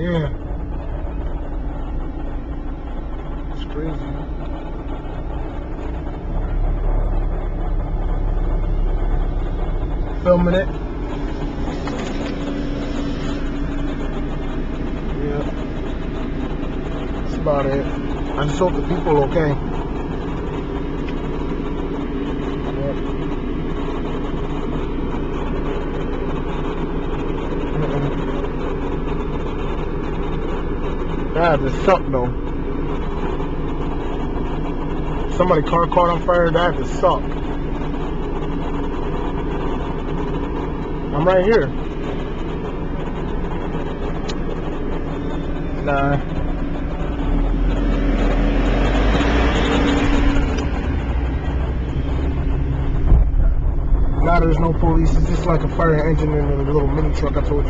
Yeah. It's crazy. Filming it. Yeah. That's about it. I just hope the people are okay. Yep. That just sucked though. Somebody car caught on fire, that just sucked. I'm right here. Nah. Nah, there's no police. It's just like a fire engine in a little mini truck I told you.